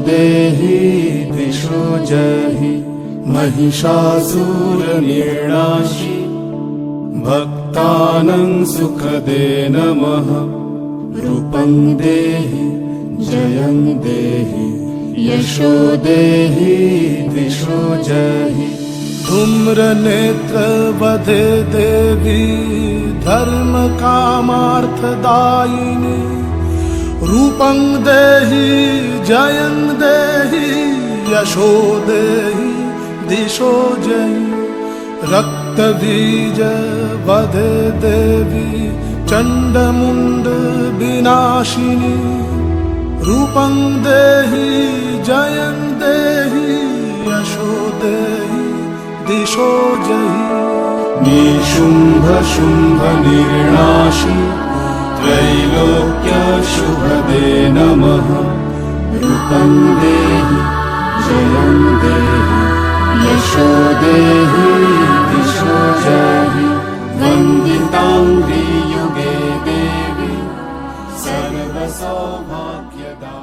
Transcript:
देहि दिशो जहि महिषासुरनिर्णाशि भक्तानां सुखदे नमः रूपं देहि जयं देहि यशो देहि दिशो जहि धूम्रनेत्रवधे देवी धर्मकामार्थदायिनी रूपं देहि जयं देहि यशो देहि दिशो जहि रक्तबीजवधे देवी चण्डमुण्डविनाशिनी रूपं देहि जयं देहि यशो देहि दिशो जहि निशुम्भशुम्भनिर्णाशि त्रैलोक्यशुभदे नमः रूपं देहि जयं देहि यशो देहि दिशो जहि वन्दिताङ्घ्रियुगे देवी सर्वसौभाग्यदा।